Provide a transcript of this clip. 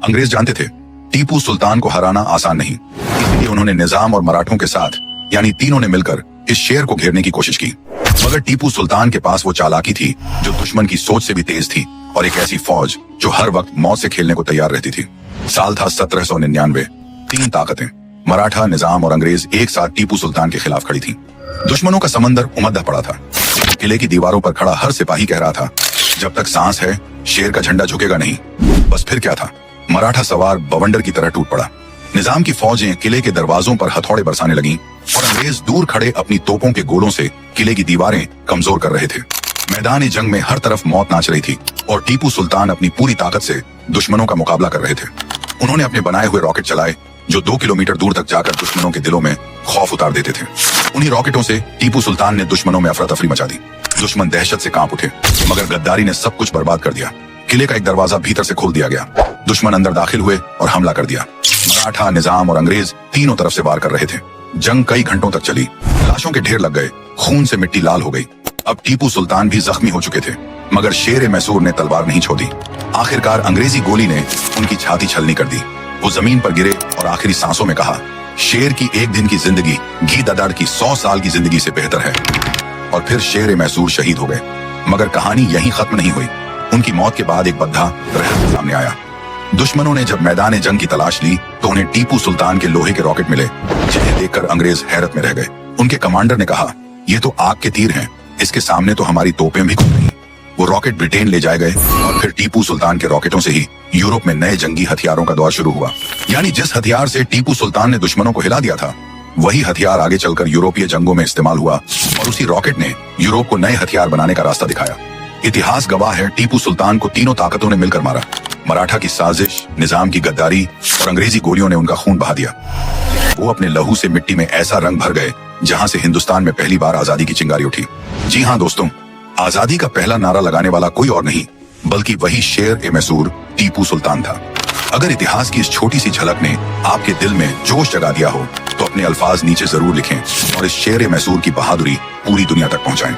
अंग्रेज जानते थे टीपू सुल्तान को हराना आसान नहीं, इसलिए उन्होंने निजाम और मराठों के साथ यानी तीनों ने मिलकर इस शेर को घेरने की कोशिश की। मगर टीपू सुल्तान के पास वो चालाकी थी जो दुश्मन की सोच से भी तेज थी और एक ऐसी फौज जो हर वक्त मौत से खेलने को तैयार रहती थी। साल था 1799। तीन ताकतें मराठा, निजाम और अंग्रेज एक साथ टीपू सुल्तान के खिलाफ खड़ी थी। दुश्मनों का समंदर उमद्दा पड़ा था। किले की दीवारों पर खड़ा हर सिपाही कह रहा था, जब तक सांस है शेर का झंडा झुकेगा नहीं। बस फिर क्या था, मराठा सवार बवंडर की तरह टूट पड़ा। निजाम की फौजें किले के दरवाजों पर हथौड़े बरसाने लगीं और अंग्रेज दूर खड़े अपनी तोपों के गोलों से किले की दीवारें कमजोर कर रहे थे। मैदान जंग में हर तरफ मौत नाच रही थी और टीपू सुल्तान अपनी पूरी ताकत से दुश्मनों का मुकाबला कर रहे थे। उन्होंने अपने बनाए हुए रॉकेट चलाए जो 2 किलोमीटर दूर तक जाकर दुश्मनों के दिलों में खौफ उतार देते थे। उन्हीं रॉकेटों से टीपू सुल्तान ने दुश्मनों में अफरा तफरी मचा दी। दुश्मन दहशत से कांप उठे, मगर गद्दारी ने सब कुछ बर्बाद कर दिया। किले का एक दरवाजा भीतर से खोल दिया गया। दुश्मन अंदर दाखिल हुए और हमला कर दिया। मराठा, निजाम और अंग्रेज तीनों तरफ से वार कर रहे थे। जंग कई घंटों तक चली। लाशों के ढेर लग गए, खून से मिट्टी लाल हो गई। अब टीपू सुल्तान भी जख्मी हो चुके थे, मगर शेर मैसूर ने तलवार नहीं छोड़ी। आखिरकार अंग्रेजी गोली ने उनकी छाती छलनी कर दी। वो जमीन पर गिरे और आखिरी सांसों में कहा, शेर की एक दिन की जिंदगी घी ददाड़ की 100 साल की जिंदगी से बेहतर है। और फिर शेर मैसूर शहीद हो गए। मगर कहानी यहीं खत्म नहीं हुई। उनकी मौत के बाद एक बद्धा रहस्य सामने आया। दुश्मनों ने जब मैदान जंग की तलाश ली तो उन्हें टीपू सुल्तान के लोहे के रॉकेट मिले, जिन्हें देखकर अंग्रेज हैरत में रह गए। उनके कमांडर ने कहा, ये तो आग के तीर हैं, इसके सामने तो हमारी तोपें भी कुछ नहीं। वो रॉकेट ब्रिटेन ले जाए गए और फिर टीपू सुल्तान के रॉकेटों से ही यूरोप में नए जंगी हथियारों का दौर शुरू हुआ। यानी जिस हथियार से टीपू सुल्तान ने दुश्मनों को हिला दिया था, वही हथियार आगे चलकर यूरोपीय जंगों में इस्तेमाल हुआ और उसी रॉकेट ने यूरोप को नए हथियार बनाने का रास्ता दिखाया। इतिहास गवाह है, टीपू सुल्तान को तीनों ताकतों ने मिलकर मारा। मराठा की साजिश, निजाम की गद्दारी और अंग्रेजी गोलियों ने उनका खून बहा दिया। वो अपने लहू से मिट्टी में ऐसा रंग भर गए जहां से हिंदुस्तान में पहली बार आजादी की चिंगारी उठी। जी हाँ दोस्तों, आजादी का पहला नारा लगाने वाला कोई और नहीं बल्कि वही शेर मैसूर टीपू सुल्तान था। अगर इतिहास की इस छोटी सी झलक ने आपके दिल में जोश जगा दिया हो तो अपने अल्फाज नीचे जरूर लिखें और इस शेर मैसूर की बहादुरी पूरी दुनिया तक पहुंचाएं।